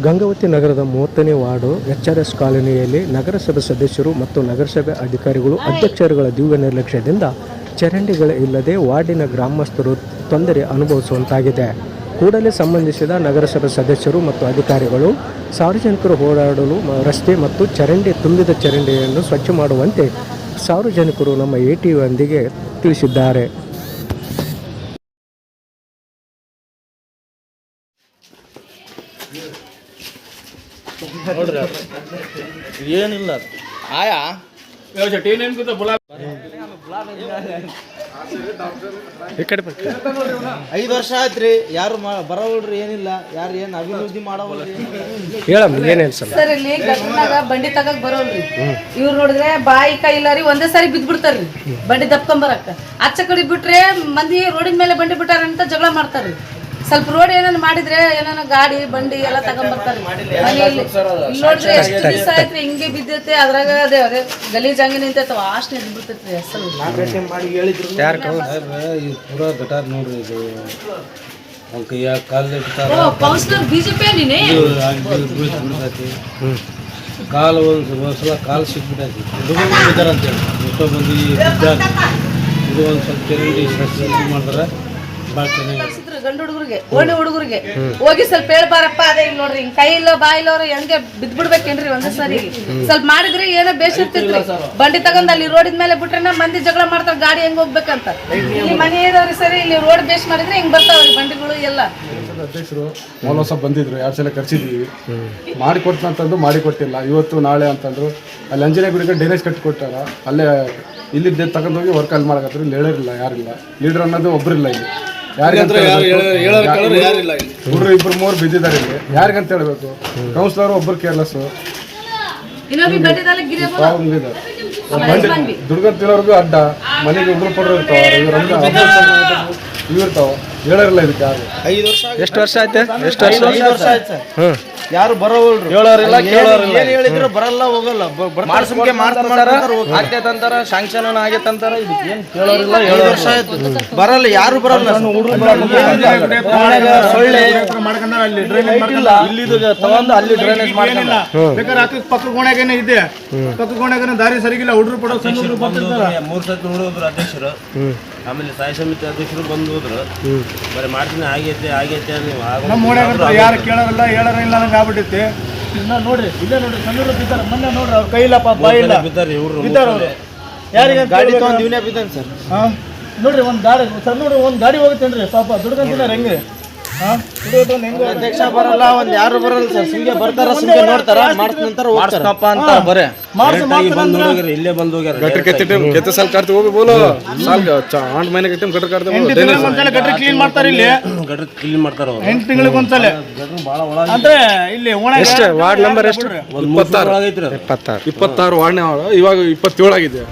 ಗಂಗಾವತಿ ನಗರದ 30ನೇ ward HRS ಕಾಲೋನಿಯಲ್ಲಿ ನಗರಸಭೆ ಸದಸ್ಯರು ಮತ್ತು ನಗರಸಭೆ ಅಧಿಕಾರಿಗಳು ಅಧ್ಯಕ್ಷರುಗಳ ದಿವ್ಯ ನಿರ್ಲಕ್ಷ್ಯದಿಂದ ಚರಂಡಿಗಳು ಇಲ್ಲದೆ ವಾರ್ಡಿನ ಗ್ರಾಮಸ್ಥರು ತೊಂದರೆ ಅನುಭವಿಸುವಂತಾಗಿದೆ. ಕೂಡಲೇ ಸಂಬಂಧಿಸಿದ ನಗರಸಭೆ ಸದಸ್ಯರು ಮತ್ತು ಅಧಿಕಾರಿಗಳು ಸಾರ್ವಜನಿಕರು ಓಡಾಡಲು ರಸ್ತೆ ಮತ್ತು ಚರಂಡಿ ತುಂಬಿದ ಚರಂಡಿಯನ್ನು ಸ್ವಚ್ಛ ಮಾಡುವಂತೆ ಸಾರ್ವಜನಿಕರು ನಮ್ಮ ATVಯೊಂದಿಗೆ ತಿಳಿಸಿದ್ದಾರೆ. ಏನಿಲ್ಲ ಆಯಾ 5 ವರ್ಷ ಆಯ್ತ್ರಿ, ಯಾರು ಬರೋಲ್ರಿ, ಏನಿಲ್ಲ, ಯಾರು ಏನು ಅಭಿವೃದ್ಧಿ ಮಾಡೋಲ್ರಿ. ಸರ್ ಇಲ್ಲಿ ಗದ್ದನಾಗ ಬಂಡಿ ತಗಕ್ ಬರೋಲ್ರಿ. ಇವ್ರು ನೋಡಿದ್ರೆ ಬಾಯಿ ಕೈ ಇಲ್ಲಾರಿ, ಒಂದೇ ಸಾರಿ ಬಿದ್ಬಿಡ್ತಾರ್ರಿ ಬಂಡಿ ದಪ್ಕೊಂಬರಕ್ಕ. ಆಚೆ ಕಡೆ ಬಿಟ್ರೆ ಮಂದಿ ರೋಡಿನ ಮೇಲೆ ಬಂಡಿ ಬಿಟ್ಟಾರ ಅಂತ ಜಗಳ ಮಾಡ್ತಾರ್ರಿ. ಸ್ವಲ್ಪ ರೋಡ್ ಏನಾನ ಮಾಡಿದ್ರೆ ಏನಾನ ಗಾಡಿ ಬಂಡಿ ಎಲ್ಲ ತಗೊಂಡ್ಬರ್ತಾರೆ. ಮನೆಯಲ್ಲಿ ನೋಡಿದ್ರೆ ಎಷ್ಟು ದಿವಸ ಆಯ್ತ್ರಿ ಹಿಂಗೆ ಬಿದ್ದೈತೆ, ಅದ್ರಾಗ ಅದೇ ಗಲೀಜ್ ಹಂಗೆ ನಿಂತೈತವ, ಅಷ್ಟು ಎದ್ದು ಬಿಡ್ತೈತ್ರಿ. ಅಸಲು ಪೂರಾ ಗಟಾರ್ ನೋಡ್ರಿ, ಇದು ಕೈಯ ಕಾಲು ಕೌನ್ಸಿಲರ್ BJP ನೀನೇ ಕಾಲು ಒಂದ್ಸಲ ಕಾಲು ಸಿಕ್ಬಿಟ್ಟೈತಿ. ಹುಡುಗರು ಅಂತೇಳಿ ಎಷ್ಟೋ ಮಂದಿ ಇದು ಒಂದು ಸ್ವಲ್ಪ ಚರಂಡಿ ಮಾಡ್ತಾರೆ. ಗಂಡು ಹುಡುಗರಿಗೆ ಓಣಿ ಹುಡುಗರಿಗೆ ಹೋಗಿ ಸ್ವಲ್ಪ ಹೇಳ್ಬಾರಪ್ಪ, ಅದೇ ಇಲ್ಲಿ ನೋಡ್ರಿ ಹಿಂಗ್ ಕೈ ಇಲ್ಲ ಬಾಯಿ ಇಲ್ಲವ್ರ ಹೆಂಗೆ ಬಿದ್ಬಿಡ್ಬೇಕೇನ್ರಿ ಒಂದೇ ಸರಿ. ಸ್ವಲ್ಪ ಮಾಡಿದ್ರೆ ಏನೋ ಬೇಸಿರ್ತಿರ್ಲಿ, ಬಂಡಿ ತಗೊಂಡ್ ಅಲ್ಲಿ ರೋಡಿನ ಮೇಲೆ ಬಿಟ್ರೆ ಮಂದಿ ಜಗಳ ಮಾಡ್ತಾರ, ಗಾಡಿ ಹೆಂಗ್ ಹೋಗ್ಬೇಕಂತ. ಇಲ್ಲಿ ಮನೆ ಇರೋರಿ ಸರಿ, ಇಲ್ಲಿ ರೋಡ್ ಬೇಸ್ ಮಾಡಿದ್ರೆ ಹಿಂಗ್ ಬರ್ತಾವ್ರಿ ಬಂಡಿಗಳು ಎಲ್ಲ. ಅಧ್ಯಕ್ಷರು ಮೋಲೋಸ ಬಂದಿದ್ರು, 2 ಸಲ ಕರ್ಸಿದ್ವಿ, ಮಾಡಿಕೊಡ್ತಂತಂದು ಮಾಡಿಕೊಟ್ಟಿಲ್ಲ. ಇವತ್ತು ನಾಳೆ ಅಂತಂದ್ರು. ಅಲ್ಲಿ ಅಂಜನೇ ಗುಡಿಗೆ ಡ್ರೈನೇಜ್ ಕಟ್ಟಿಕೊಟ್ಟಾರ, ಅಲ್ಲೇ ಇಲ್ಲಿ ತಗೊಂಡೋಗಿ ವರ್ಕ್ ಅಲ್ಲಿ ಮಾಡಕತ್ತಾರೆ. ಇಲ್ಲಿ ಹೇಳೋರಿಲ್ಲ, ಯಾರಿಲ್ಲ, ಲೀಡರ್ ಅನ್ನೋದು ಒಬ್ಬರಿಲ್ಲ ಇಲ್ಲಿ. ಹುಡುಗರು 2-3 ಬಿದ್ದಿದ್ದಾರೆ ಇಲ್ಲಿ, ಯಾರಿಗಂತ ಹೇಳ್ಬೇಕು? ಕೌನ್ಸಿಲರ್ ಒಬ್ಬರು ಕೇರ್ಲೆಸ್, ದುಡ್ಗನ್ ತಿನ್ನೋರ್ಗು ಅಡ್ಡ, ಮನೆಗೆ ಉಗುರು ಪಡ್ರು ಇರ್ತಾವ, ಇರ್ತಾವ, ಹೇಳೋರಿಲ್ಲ ಇದಕ್ಕೆ ಯಾರು. 5 ವರ್ಷ ಎಷ್ಟು ವರ್ಷ ಆಯ್ತು? ಯಾರು ಬರೋಲ್ರಿ, ಹೇಳೋರಿಲ್ಲ, ಕೇಳೋರಿಲ್ಲ. ಏನ್ ಹೇಳಿದ್ರು ಬರಲ್ಲ, ಹೋಗಲ್ಲ, ಆಗ್ತೈತಂತಾರ, ಶಾಂಕ್ಷನ್ ಆಗೈತಂತಾರ. ಇದಕ್ಕೆ ಏನ್ ಕೇಳೋರಿಲ್ಲ, 5 ವರ್ಷ ಆಯ್ತು ಬರಲ್ಲ, ಯಾರು ಬರಲ್ಲ. ಇಲ್ಲಿ ತಗೊಂಡು ಅಲ್ಲಿ ಡ್ರೈನೇಜ್ ಮಾಡ್ಕೊಂಡ ಬೇಕಾದ್ರೆ ಪಕ್ಕ ಕೋಣೆಗೇನೆ ಇದೆ, ಪಕ್ಕ ಕೋಣೆಗೇನೆ ದಾರಿ ಸರಿಗಿಲ್ಲ, ಹುಡುಗರು ಪಡೋ 3 ಸತಿ ನೋಡಿದ್ರು ಅಧ್ಯಕ್ಷರು, ಆಮೇಲೆ ಸ್ಥಾಯಿ ಸಮಿತಿ ಅಧ್ಯಕ್ಷರು ಬಂದು ಹೋದ್ರು. ಬರೀ ಮಾಡ್ತೀನಿ ಆಗೈತೆ ನೀವು ನಮ್ಮ ಓಣ್ಯಾಗ ಯಾರು ಕೇಳೋರಿಲ್ಲ, ಹೇಳೋರಿಲ್ಲ ನಂಗೆ ಆಗ್ಬಿಟ್ಟೈತಿ. ನೋಡ್ರಿ ಇಲ್ಲೇ ನೋಡ್ರಿ, ಸಣ್ಣ ಬಿದ್ದಾರೆ ಮೊನ್ನೆ ನೋಡ್ರಿ, ಅವ್ರ ಕೈ ಇಲ್ಲ, ಪಾಪ ಬಾಯಿ ಇಲ್ಲ, ಬಿದ್ದಾರೆ ಅವರು. ಯಾರಿಗೆ ಗಾಡಿ ತಗೊಂಡು ಇವನೇ ಬಿದ್ದಾನೆ ಸರ್. ನೋಡ್ರಿ ಒಂದು ಗಾಡಿ ಸರ್, ನೋಡ್ರಿ ಒಂದು ಗಾಡಿ ಹೋಗುತ್ತೇನ್ರಿ, ಪಾಪ ದುಡ್ಕೊಂತಿದ್ದಾರೆ ಹೆಂಗೆ. ಅಧ್ಯಕ್ಷ ಬರಲ್ಲ, ಒಂದ್ ಯಾರು ಬರಲ್ಲ ಸರ್. ಸುಮ್ಗೆ ಬರ್ತಾರ, ಸುಮ್ಗೆ ನೋಡ್ತಾರ, ಮಾಡಿದ ನಂತರ ಹೋಗ್ತಾರಪ್ಪ ಅಂತ ಬರೇ ಇಲ್ಲೇ ಬಂದು ಹೋಗ್ಯಾರ. ಗಟ್ರ ಕ್ಲೀನ್ ಮಾಡ್ತಾರೆ, ಇಲ್ಲಿ ಕ್ಲೀನ್ ಮಾಡ್ತಾರ 8 ತಿಂಗಳಿಗೆ ಒಂದ್ಸಲ. ಅಂದ್ರೆ ಇಲ್ಲಿ ವಾರ್ಡ್ ನಂಬರ್ ಎಷ್ಟು? 26 ವಾರ್ಡ್. ಇವಾಗ 27 ಆಗಿದೆ.